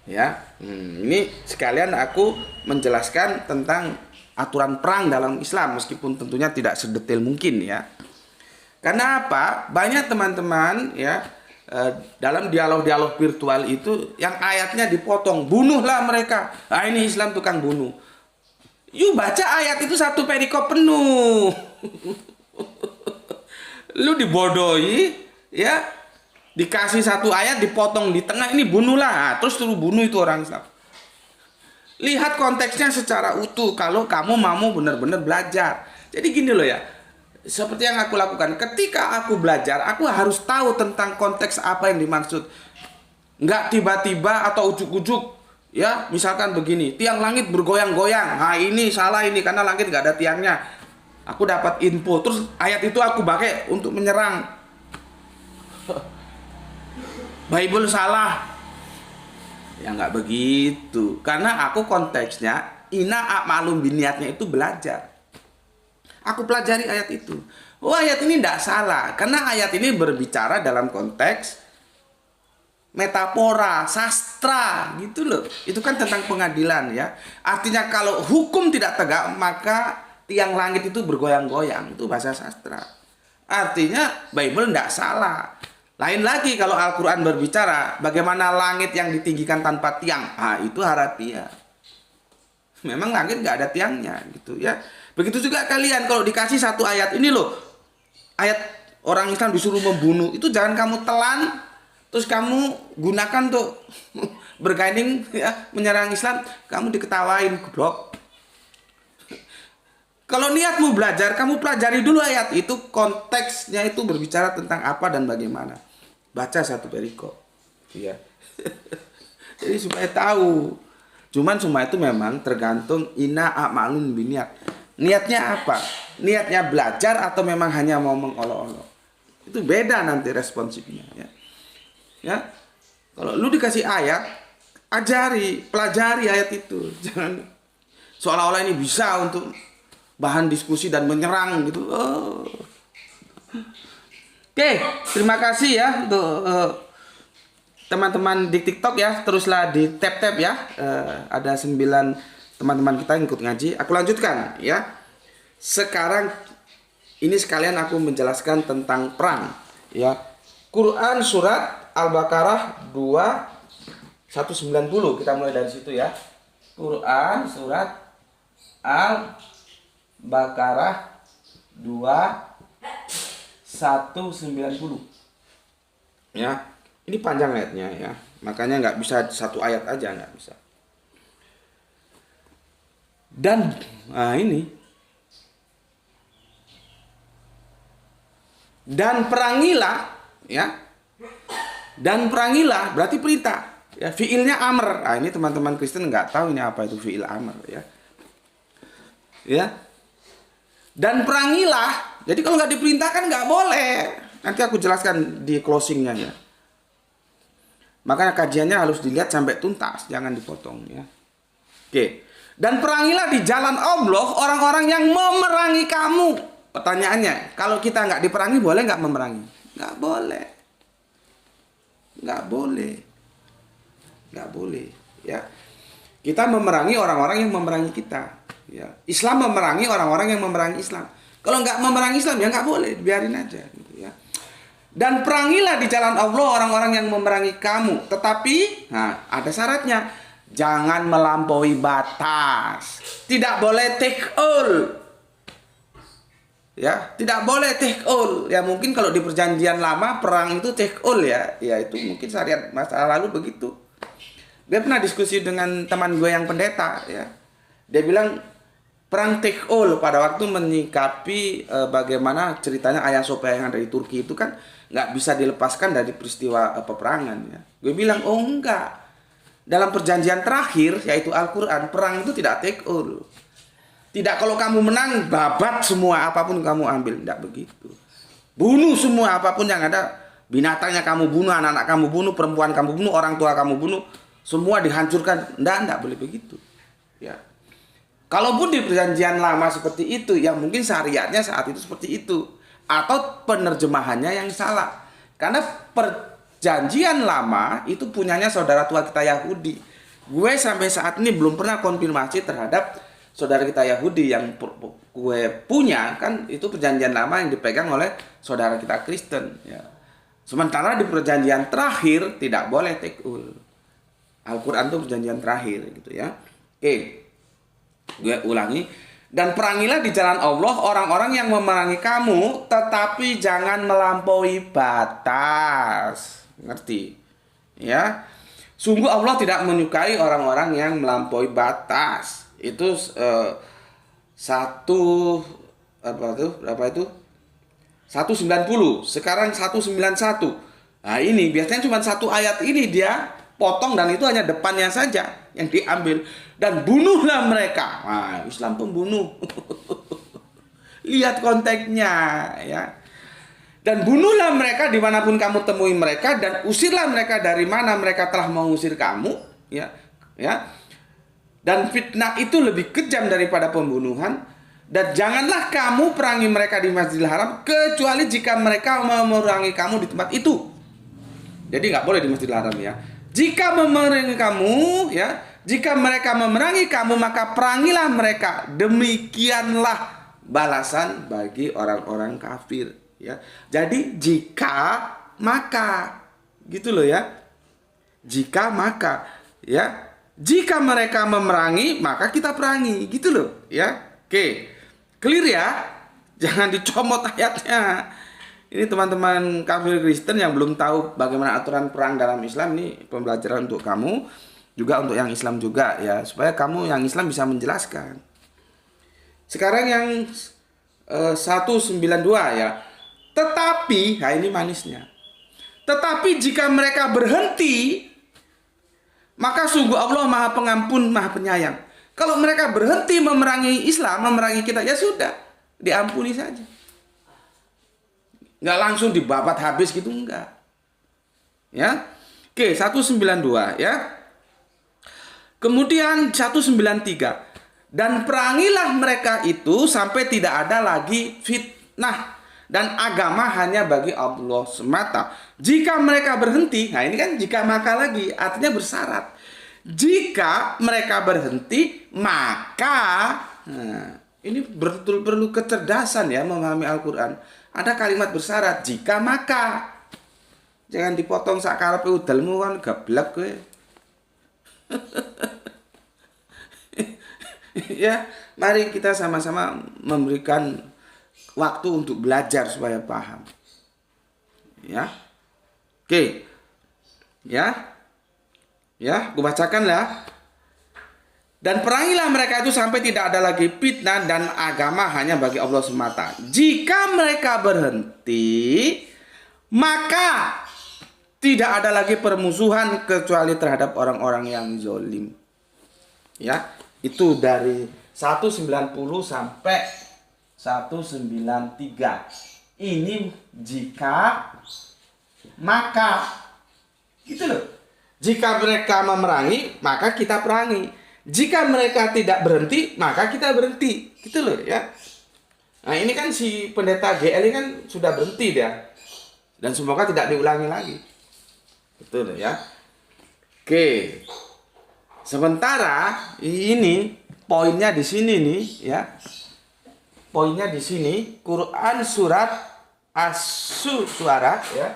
Ya, ini sekalian aku menjelaskan tentang aturan perang dalam Islam, meskipun tentunya tidak sedetail mungkin ya. Karena apa? Banyak teman-teman ya dalam dialog-dialog virtual itu yang ayatnya dipotong, bunuhlah mereka. Nah, ini Islam tukang bunuh. Yuk baca ayat itu satu perikop penuh. Lu dibodohi ya, dikasih satu ayat dipotong di tengah, ini bunuhlah. Terus suruh bunuh itu orang Islam. Lihat konteksnya secara utuh kalau kamu mau benar-benar belajar. Jadi gini loh ya, seperti yang aku lakukan ketika aku belajar, aku harus tahu tentang konteks apa yang dimaksud. Nggak tiba-tiba atau ujuk-ujuk ya, misalkan begini, tiang langit bergoyang-goyang. Nah ini salah ini, karena langit nggak ada tiangnya. Aku dapat info, terus ayat itu aku pakai untuk menyerang. Bible salah. Ya nggak begitu. Karena aku konteksnya, ina a'malum biniatnya itu belajar. Aku pelajari ayat itu. Oh ayat ini nggak salah, karena ayat ini berbicara dalam konteks metafora, sastra gitu loh. Itu kan tentang pengadilan ya. Artinya kalau hukum tidak tegak, maka tiang langit itu bergoyang-goyang. Itu bahasa sastra. Artinya Bible tidak salah. Lain lagi kalau Al-Quran berbicara bagaimana langit yang ditinggikan tanpa tiang. Ah itu harafiah. Memang langit nggak ada tiangnya gitu ya. Begitu juga kalian kalau dikasih satu ayat ini loh. Ayat orang Islam disuruh membunuh. Itu jangan kamu telan. Terus kamu gunakan tuh berguiding ya, menyerang Islam, kamu diketawain, goblok. Kalau niatmu belajar, kamu pelajari dulu ayat itu, konteksnya itu berbicara tentang apa dan bagaimana. Baca satu perikop. Ya. Jadi supaya tahu. Cuman semua itu memang tergantung ina a'malun biniat. Niatnya apa? Niatnya belajar atau memang hanya mau mengolok-olok? Itu beda nanti responsifnya ya. Ya, kalau lu dikasih ayat, ajari, pelajari ayat itu. Jangan seolah-olah ini bisa untuk bahan diskusi dan menyerang gitu. Oh. Oke, terima kasih ya untuk teman-teman di TikTok ya. Teruslah di tap-tap ya. Ada 9 teman-teman kita yang ikut ngaji. Aku lanjutkan ya. Sekarang ini sekalian aku menjelaskan tentang perang ya. Quran surat Al-Baqarah 2:190. Kita mulai dari situ ya. Quran surat Al-Baqarah 2:190. Ya. Ini panjang ayatnya ya, makanya nggak bisa satu ayat aja, nggak bisa. Dan ini dan perangilah ya, dan perangilah berarti perintah ya, fiilnya amr. Ini teman-teman Kristen nggak tahu ini apa itu fiil amr ya. Ya, dan perangilah. Jadi kalau nggak diperintahkan nggak boleh. Nanti aku jelaskan di closingnya ya. Makanya kajiannya harus dilihat sampai tuntas, jangan dipotong ya. Oke. Dan perangilah di jalan Allah orang-orang yang memerangi kamu. Pertanyaannya, kalau kita nggak diperangi boleh nggak memerangi? Nggak boleh. Nggak boleh. Nggak boleh ya. Kita memerangi orang-orang yang memerangi kita ya. Islam memerangi orang-orang yang memerangi Islam. Kalau nggak memerangi Islam ya nggak boleh, biarin aja gitu ya. Dan perangilah di jalan Allah orang-orang yang memerangi kamu. Tetapi, ada syaratnya. Jangan melampaui batas. Tidak boleh take all. Ya, tidak boleh take all. Ya mungkin kalau di perjanjian lama perang itu take all ya. Ya itu mungkin syariat masa lalu begitu. Dia pernah diskusi dengan teman gue yang pendeta ya. Dia bilang perang take all pada waktu menyikapi bagaimana ceritanya Hagia Sophia yang dari Turki itu kan nggak bisa dilepaskan dari peristiwa peperangan ya. Gue bilang oh enggak, dalam perjanjian terakhir yaitu Al-Quran, perang itu tidak take all. Tidak kalau kamu menang babat semua apapun kamu ambil, tidak begitu. Bunuh semua apapun yang ada, binatangnya kamu bunuh, anak-anak kamu bunuh, perempuan kamu bunuh, orang tua kamu bunuh, semua dihancurkan. Tidak boleh begitu ya. Kalaupun di perjanjian lama seperti itu, ya mungkin syariatnya saat itu seperti itu. Atau penerjemahannya yang salah. Karena perjanjian lama itu punyanya saudara tua kita Yahudi. Gue sampai saat ini belum pernah konfirmasi terhadap saudara kita Yahudi. Yang gue punya kan itu perjanjian lama yang dipegang oleh saudara kita Kristen ya. Sementara di perjanjian terakhir tidak boleh take all. Al-Quran itu perjanjian terakhir gitu ya. Oke. Gue ulangi. Dan perangilah di jalan Allah orang-orang yang memerangi kamu, tetapi jangan melampaui batas. Ngerti? Ya. Sungguh Allah tidak menyukai orang-orang yang melampaui batas. Itu berapa itu? 190. Sekarang 191. Nah, ini biasanya cuma satu ayat ini dia potong dan itu hanya depannya saja yang diambil. Dan bunuhlah mereka. Nah, Islam pembunuh. Lihat konteksnya ya. Dan bunuhlah mereka dimanapun kamu temui mereka, dan usirlah mereka dari mana mereka telah mengusir kamu ya. Dan fitnah itu lebih kejam daripada pembunuhan. Dan janganlah kamu perangi mereka di Masjidil Haram kecuali jika mereka memerangi kamu di tempat itu. Jadi nggak boleh di Masjidil Haram ya. Jika memerangi kamu ya, jika mereka memerangi kamu maka perangilah mereka. Demikianlah balasan bagi orang-orang kafir ya. Jadi jika maka gitu loh ya. Jika maka ya. Jika mereka memerangi maka kita perangi gitu loh ya. Oke. Clear ya? Jangan dicomot ayatnya. Ini teman-teman kafir Kristen yang belum tahu bagaimana aturan perang dalam Islam, ini pembelajaran untuk kamu, juga untuk yang Islam juga ya, supaya kamu yang Islam bisa menjelaskan. Sekarang yang 192 ya. Tetapi, nah ini manisnya. Tetapi jika mereka berhenti, maka sungguh Allah Maha Pengampun, Maha Penyayang. Kalau mereka berhenti memerangi Islam, memerangi kita, ya sudah, diampuni saja. Nggak langsung dibabat habis gitu, enggak. Ya. Oke, 192 ya. Kemudian 193. Dan perangilah mereka itu sampai tidak ada lagi fitnah dan agama hanya bagi Allah semata. Jika mereka berhenti, nah ini kan jika maka lagi, artinya bersyarat. Jika mereka berhenti, maka ini betul perlu kecerdasan ya memahami Al-Quran. Ada kalimat bersyarat, jika maka. Jangan dipotong sakarepe udelmu kan gablek kowe. Ya, mari kita sama-sama memberikan waktu untuk belajar supaya paham. Ya. Oke. Ya, ya, gue bacakan lah. Dan perangilah mereka itu sampai tidak ada lagi fitnah dan agama hanya bagi Allah semata. Jika mereka berhenti, maka tidak ada lagi permusuhan kecuali terhadap orang-orang yang zolim. Ya, itu dari 190 sampai 193. Ini jika maka gitu loh. Jika mereka memerangi, maka kita perangi. Jika mereka tidak berhenti, maka kita berhenti. Gitu loh ya. Nah, ini kan si pendeta GL ini kan sudah berhenti dia. Dan semoga tidak diulangi lagi. Betul ya. Oke. Sementara ini poinnya di sini nih ya. Poinnya di sini Quran surat As-Suara ya.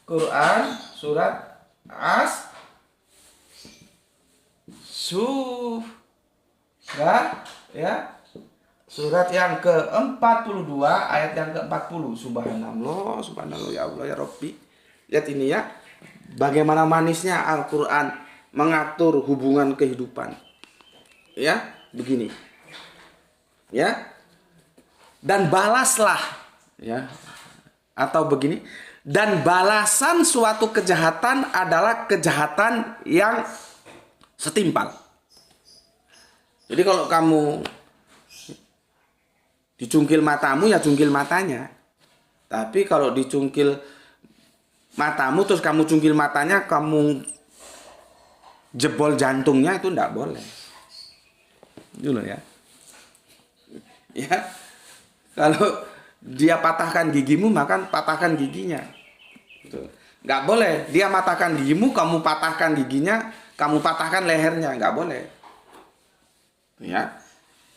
Quran surat As-Surat ya. Surat yang ke-42 ayat yang ke-40. Subhanallah, subhanallah ya Allah ya Rabbi. Lihat ini ya. Bagaimana manisnya Al-Qur'an mengatur hubungan kehidupan. Ya, begini. Ya. Dan balaslah ya. Atau begini, dan balasan suatu kejahatan adalah kejahatan yang setimpal. Jadi kalau kamu dicungkil matamu ya cungkil matanya. Tapi kalau dicungkil matamu terus kamu cungkil matanya, kamu jebol jantungnya, itu enggak boleh. Dulu ya. Ya. Kalau dia patahkan gigimu, maka patahkan giginya. Gitu. Nggak boleh. Dia matahkan gigimu, kamu patahkan giginya, kamu patahkan lehernya. Nggak boleh. Ya.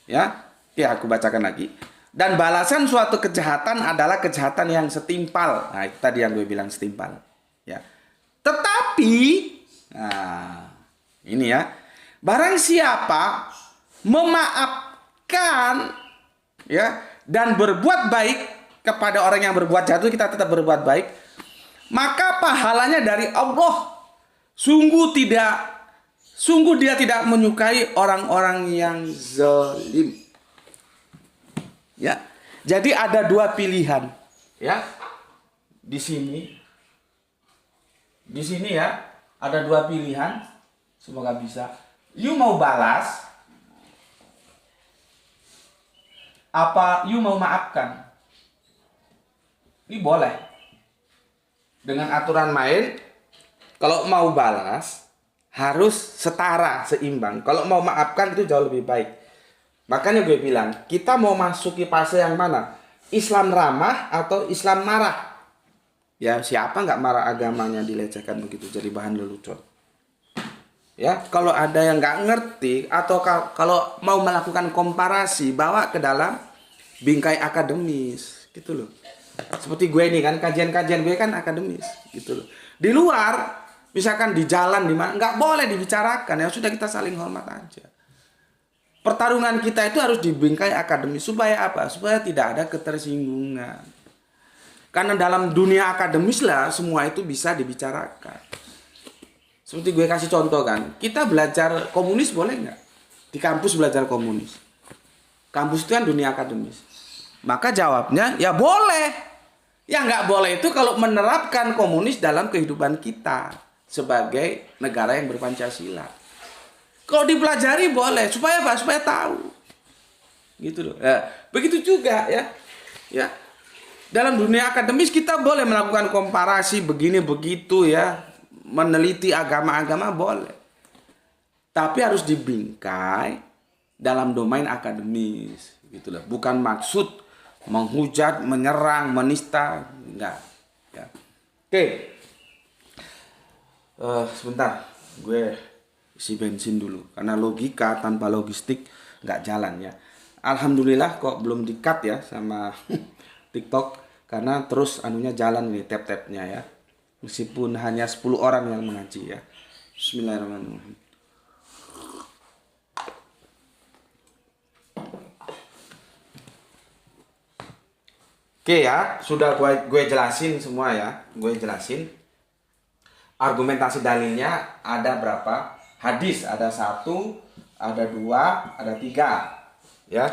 Ya. Ya, aku bacakan lagi. Dan balasan suatu kejahatan adalah kejahatan yang setimpal. Nah, itu tadi yang gue bilang setimpal. Ya. Tetapi, nah, ini ya. Barang siapa memaafkan, ya, dan berbuat baik kepada orang yang berbuat jahat, kita tetap berbuat baik, maka pahalanya dari Allah. Sungguh dia tidak menyukai orang-orang yang zalim. Ya. Jadi ada dua pilihan, ya. Di sini ya, ada dua pilihan. Semoga bisa. You mau balas apa you mau maafkan? Ini boleh. Dengan aturan main, kalau mau balas harus setara, seimbang. Kalau mau maafkan itu jauh lebih baik. Makanya gue bilang, kita mau masuki fase yang mana? Islam ramah atau Islam marah? Ya, siapa nggak marah agamanya dilecehkan begitu, jadi bahan lelucon. Ya, kalau ada yang nggak ngerti atau kalau mau melakukan komparasi, bawa ke dalam bingkai akademis, gitu loh. Seperti gue ini kan, kajian-kajian gue kan akademis, gitu loh. Di luar, misalkan di jalan di mana, nggak boleh dibicarakan, ya sudah, kita saling hormat aja. Pertarungan kita itu harus di bingkai akademis, supaya apa? Supaya tidak ada ketersinggungan. Karena dalam dunia akademis lah semua itu bisa dibicarakan. Seperti gue kasih contoh kan, kita belajar komunis boleh nggak? Di kampus belajar komunis. Kampus itu kan dunia akademis. Maka jawabnya, ya boleh. Yang nggak boleh itu kalau menerapkan komunis dalam kehidupan kita sebagai negara yang berpancasila. Kalau dipelajari boleh, supaya apa? Supaya tahu. Gitu loh. Ya, begitu juga ya. Ya. Dalam dunia akademis kita boleh melakukan komparasi begini begitu ya. Meneliti agama-agama boleh. Tapi harus dibingkai dalam domain akademis, gitu loh. Bukan maksud menghujat, menyerang, menista, enggak. Ya. Oke. Sebentar, gue isi bensin dulu. Karena logika tanpa logistik nggak jalan ya. Alhamdulillah kok belum di-cut ya sama TikTok. Karena terus anunya jalan nih, tap-tapnya ya. Meskipun hanya 10 orang yang mengaji ya. Bismillahirrahmanirrahim. Oke ya, sudah gue jelasin semua ya. Gue jelasin. argumentasi dalilnya ada berapa? Hadis ada 1, ada 2, ada 3, ya.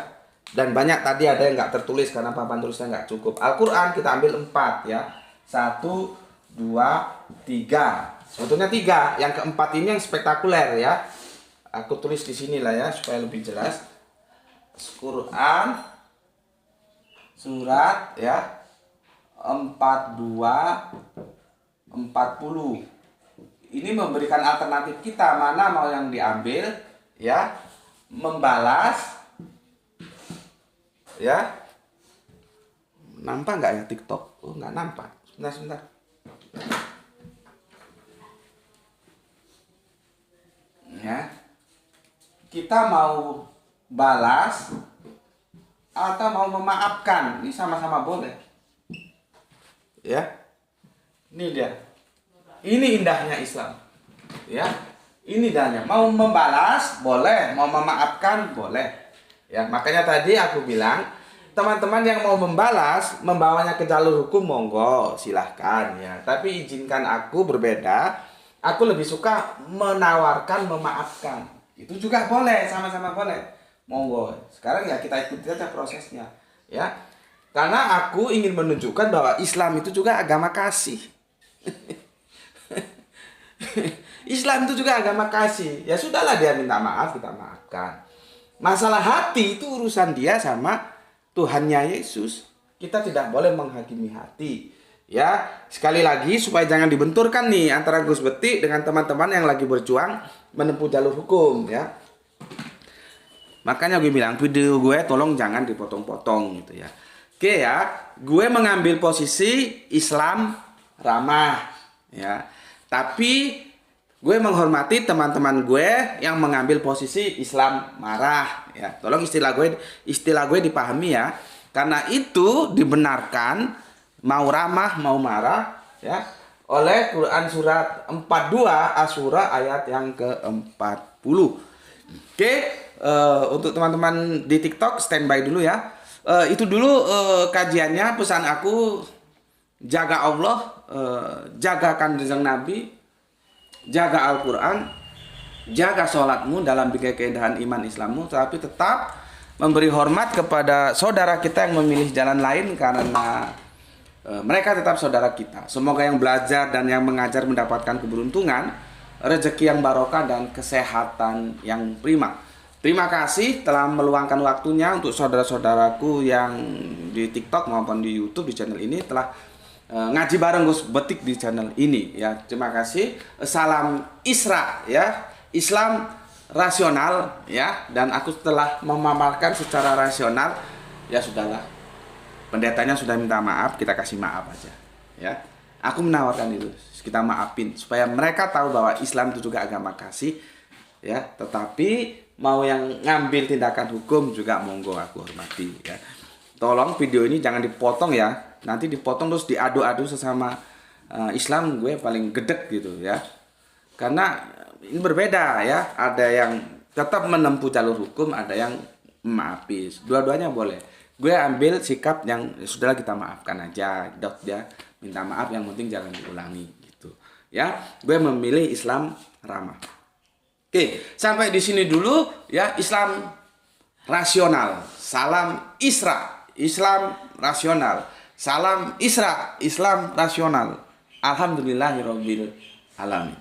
Dan banyak tadi ada yang nggak tertulis karena papan tulisnya nggak cukup. Al-Quran kita ambil 4, ya. 1, 2, 3. Sebetulnya 3. Yang keempat ini yang spektakuler, ya. Aku tulis di sini lah ya supaya lebih jelas. Quran surat, ya, 42, 40. Ini memberikan alternatif kita mana mau yang diambil, ya. Membalas, ya. Nampak nggak ya TikTok? Oh, nggak nampak. Sebentar. Ya. Kita mau balas atau mau memaafkan, ini sama-sama boleh. Ya. Ini dia. Ini indahnya Islam. Ya. Ini indahnya. Mau membalas boleh, mau memaafkan boleh. Ya, makanya tadi aku bilang, teman-teman yang mau membalas, membawanya ke jalur hukum, monggo, silahkan, ya. Tapi izinkan aku berbeda. Aku lebih suka menawarkan memaafkan. Itu juga boleh, sama-sama boleh. Monggo. Sekarang ya kita ikuti saja prosesnya, ya. Karena aku ingin menunjukkan bahwa Islam itu juga agama kasih. Islam itu juga agama kasih. Ya sudahlah, dia minta maaf, kita maafkan. Masalah hati itu urusan dia sama Tuhannya Yesus. Kita tidak boleh menghakimi hati. Ya, sekali lagi supaya jangan dibenturkan nih antara Gus Betik dengan teman-teman yang lagi berjuang menempuh jalur hukum, ya. Makanya gue bilang video gue tolong jangan dipotong-potong gitu ya. Oke ya, gue mengambil posisi Islam ramah, ya. Tapi gue menghormati teman-teman gue yang mengambil posisi Islam marah, ya. Tolong istilah gue dipahami ya. Karena itu dibenarkan mau ramah mau marah, ya, oleh Quran surat 42 Asy-Syura ayat yang ke-40. Oke, untuk teman-teman di TikTok standby dulu ya. Itu dulu kajiannya. Pesan aku, jaga Allah, jaga kanjeng Nabi, jaga Al-Quran, jaga sholatmu dalam berbagai keindahan iman Islammu, tapi tetap memberi hormat kepada saudara kita yang memilih jalan lain karena mereka tetap saudara kita. Semoga yang belajar dan yang mengajar mendapatkan keberuntungan, rezeki yang barokah dan kesehatan yang prima. Terima kasih telah meluangkan waktunya untuk saudara-saudaraku yang di TikTok maupun di YouTube di channel ini telah ngaji bareng Gus Betik di channel ini, ya. Terima kasih. Salam Isra, ya. Islam rasional, ya. Dan aku telah memaparkan secara rasional. Ya sudahlah. Pendetanya sudah minta maaf, kita kasih maaf aja, ya. Aku menawarkan itu, kita maafin supaya mereka tahu bahwa Islam itu juga agama kasih, ya. Tetapi mau yang ngambil tindakan hukum juga monggo, aku hormati, ya. Tolong video ini jangan dipotong ya. Nanti dipotong terus diadu-adu sesama Islam, gue paling gedek gitu, ya. Karena ini berbeda, ya. Ada yang tetap menempuh jalur hukum, ada yang maafi. Dua-duanya boleh. Gue ambil sikap yang sudahlah, kita maafkan aja, dia minta maaf, yang penting jangan diulangi gitu, ya. Gue memilih Islam ramah. Oke, sampai di sini dulu ya. Islam rasional. Salam Isra. Islam rasional. Salam Isra. Islam rasional. Alhamdulillahirabbil alamin.